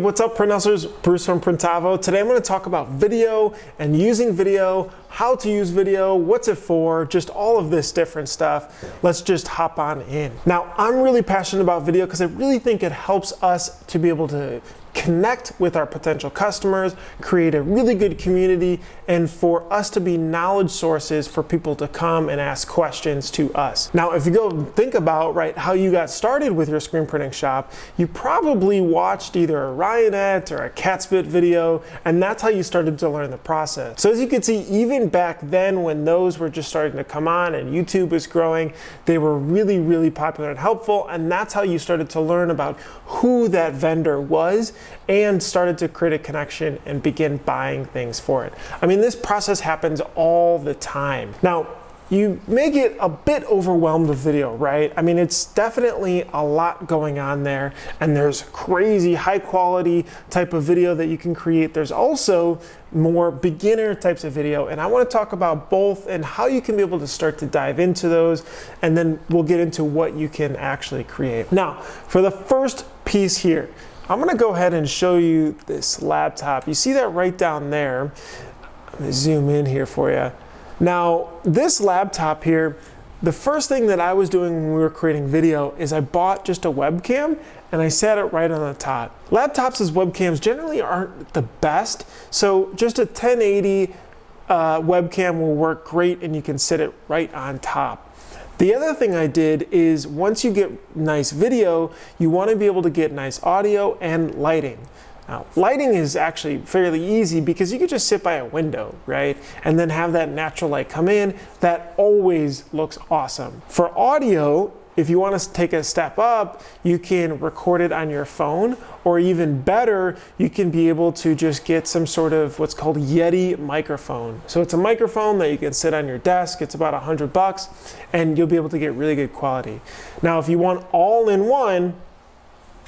what's up, print hustlers? Bruce from Printavo. Today I'm going to talk about video and using video, how to use video, what's it for, just all of this different stuff. Let's just hop on in. Now, I'm really passionate about video because I really think it helps us to be able to connect with our potential customers, create a really good community, and for us to be knowledge sources for people to come and ask questions to us. Now, if you go think about how you got started with your screen printing shop, you probably watched either a Ryonet or a Catspit video, and that's how you started to learn the process. So as you can see, even back then when those were just starting to come on and YouTube was growing, they were really, really popular and helpful, and that's how you started to learn about who that vendor was and started to create a connection and begin buying things for it. I mean, this process happens all the time. Now, you may get a bit overwhelmed with video, right? I mean, it's definitely a lot going on there, and there's crazy high quality type of video that you can create. There's also more beginner types of video, and I want to talk about both and how you can be able to start to dive into those, and then we'll get into what you can actually create. Now, for the first piece here, I'm gonna go ahead and show you this laptop. You see that right down there. Let me zoom in here for you. Now, this laptop here, the first thing that I was doing when we were creating video is I bought just a webcam and I set it right on the top. Laptops as webcams generally aren't the best, so just a 1080 webcam will work great and you can sit it right on top. The other thing I did is once you get nice video, you want to be able to get nice audio and lighting. Now, lighting is actually fairly easy because you could just sit by a window, right? And then have that natural light come in. That always looks awesome. For audio, if you want to take a step up, you can record it on your phone, or even better, you can be able to just get some sort of what's called Yeti microphone. So it's a microphone that you can sit on your desk. It's about $100 and you'll be able to get really good quality. Now, if you want all in one,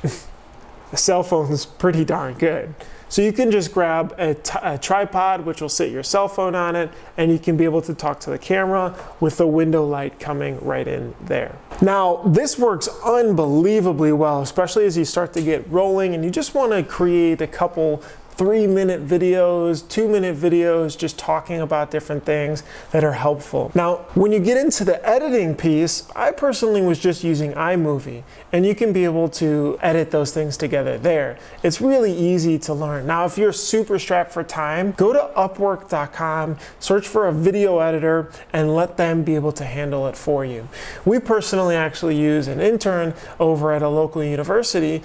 a cell phone is pretty darn good. So you can just grab a tripod, which will sit your cell phone on it, and you can be able to talk to the camera with the window light coming right in there. Now, this works unbelievably well, especially as you start to get rolling and you just want to create a couple 3-minute videos, 2-minute videos, just talking about different things that are helpful. Now, when you get into the editing piece, I personally was just using iMovie, and you can be able to edit those things together there. It's really easy to learn. Now, if you're super strapped for time, go to upwork.com, search for a video editor, and let them be able to handle it for you. We personally actually use an intern over at a local university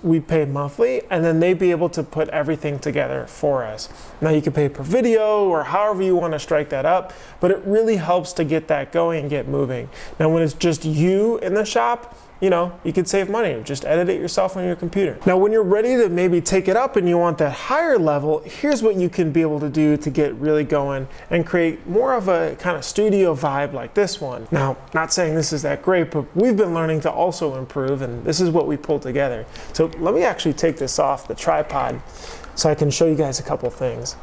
we pay monthly, and then they be able to put everything together for us. Now, you can pay per video or however you want to strike that up, but it really helps to get that going and get moving. Now, when it's just you in the shop, you can save money. Just edit it yourself on your computer. Now, when you're ready to maybe take it up and you want that higher level, here's what you can be able to do to get really going and create more of a kind of studio vibe like this one. Now, not saying this is that great, but we've been learning to also improve, and this is what we pulled together. So let me actually take this off the tripod so I can show you guys a couple things.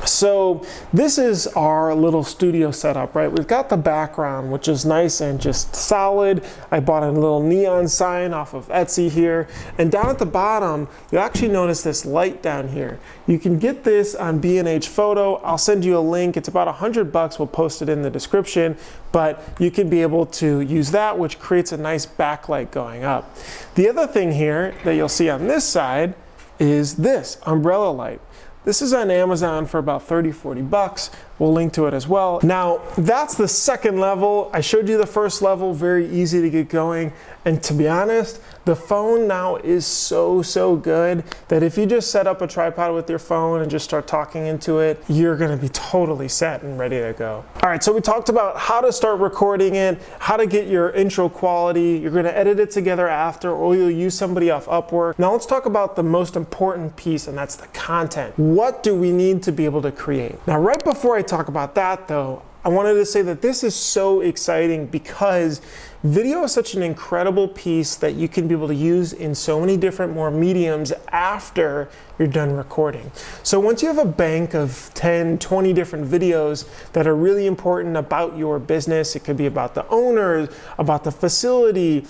So this is our little studio setup, right? We've got the background, which is nice and just solid. I bought a little neon sign off of Etsy here. And down at the bottom, you actually notice this light down here. You can get this on B&H Photo. I'll send you a link. It's about $100. We'll post it in the description, but you can be able to use that, which creates a nice backlight going up. The other thing here that you'll see on this side is this umbrella light. This is on Amazon for about $30–40. We'll link to it as well. Now, that's the second level. I showed you the first level, very easy to get going. And to be honest, the phone now is so good that if you just set up a tripod with your phone and just start talking into it, you're gonna be totally set and ready to go. All right, so we talked about how to start recording it, how to get your intro quality. You're gonna edit it together after, or you'll use somebody off Upwork. Now let's talk about the most important piece, and that's the content. What do we need to be able to create? Now, right before I talk about that though, I wanted to say that this is so exciting because video is such an incredible piece that you can be able to use in so many different more mediums after you're done recording. So once you have a bank of 10, 20 different videos that are really important about your business, it could be about the owners, about the facility,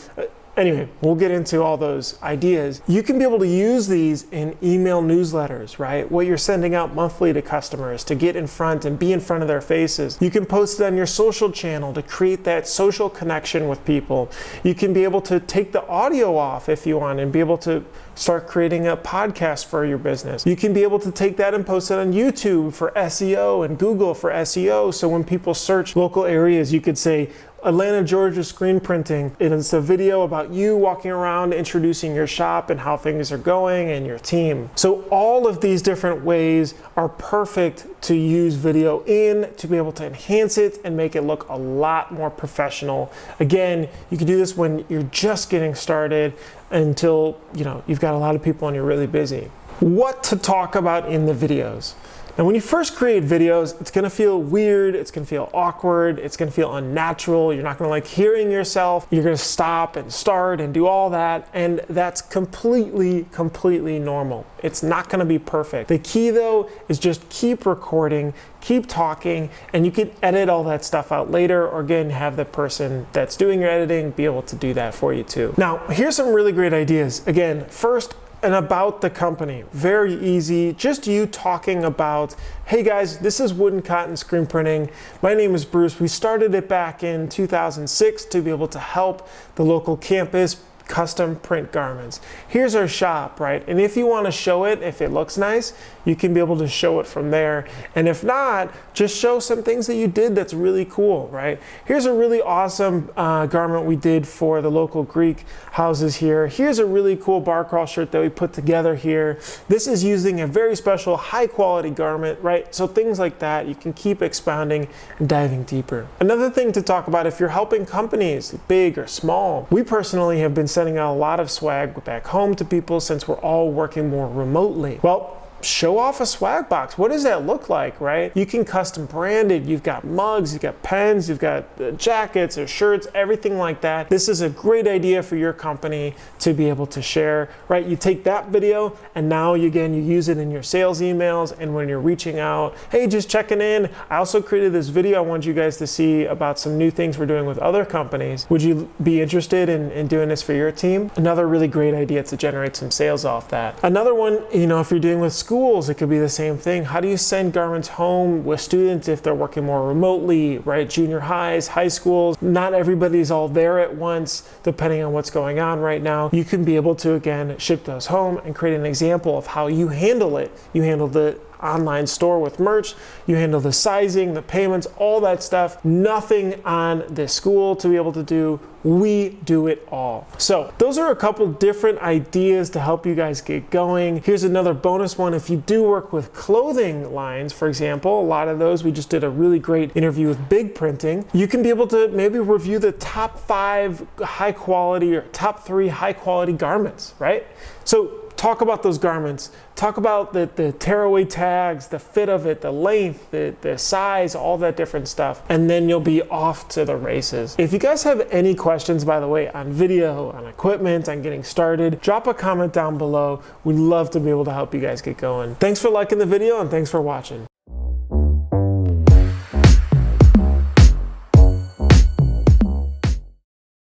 anyway, we'll get into all those ideas. You can be able to use these in email newsletters, right? What you're sending out monthly to customers to get in front and be in front of their faces. You can post it on your social channel to create that social connection with people. You can be able to take the audio off if you want and be able to start creating a podcast for your business. You can be able to take that and post it on YouTube for SEO and Google for SEO. So when people search local areas, you could say, Atlanta, Georgia screen printing. It's a video about you walking around introducing your shop and how things are going and your team. So all of these different ways are perfect to use video in, to be able to enhance it and make it look a lot more professional. Again, you can do this when you're just getting started until you've got a lot of people and you're really busy. What to talk about in the videos? Now, when you first create videos, it's gonna feel weird, it's gonna feel awkward, it's gonna feel unnatural, you're not gonna like hearing yourself, you're gonna stop and start and do all that, and that's completely normal. It's not gonna be perfect. The key though is just keep recording, keep talking, and you can edit all that stuff out later, or again, have the person that's doing your editing be able to do that for you too. Now, here's some really great ideas. Again, first, and about the company. Very easy, just you talking about, hey guys, this is Wood and Cotton Screen Printing. My name is Bruce. We started it back in 2006 to be able to help the local campus custom print garments. Here's our shop, right? And if you want to show it, if it looks nice, you can be able to show it from there. And if not, just show some things that you did that's really cool, right? Here's a really awesome garment we did for the local Greek houses here. Here's a really cool bar crawl shirt that we put together here. This is using a very special high quality garment, right? So things like that, you can keep expounding and diving deeper. Another thing to talk about, if you're helping companies, big or small, we personally have been sending out a lot of swag back home to people since we're all working more remotely. Well, show off a swag box. What does that look like, right? You can custom brand it. You've got mugs, you've got pens, you've got jackets or shirts, everything like that. This is a great idea for your company to be able to share, right? You take that video and now you use it in your sales emails and when you're reaching out, hey, just checking in. I also created this video I want you guys to see about some new things we're doing with other companies. Would you be interested in doing this for your team? Another really great idea to generate some sales off that. Another one, if you're dealing with schools, it could be the same thing. How do you send garments home with students if they're working more remotely, right? Junior highs, high schools, not everybody's all there at once, depending on what's going on right now. You can be able to, again, ship those home and create an example of how you handle it. You handle the online store with merch, you handle the sizing, the payments, all that stuff. Nothing on the school to be able to do. We do it all. So those are a couple different ideas to help you guys get going. Here's another bonus one. If you do work with clothing lines, for example, a lot of those, we just did a really great interview with Big Printing. You can be able to maybe review the top 5 high quality or top 3 high quality garments, right? So talk about those garments. Talk about the tearaway tags, the fit of it, the length, the size, all that different stuff. And then you'll be off to the races. If you guys have any questions, by the way, on video, on equipment, on getting started, drop a comment down below. We'd love to be able to help you guys get going. Thanks for liking the video and thanks for watching.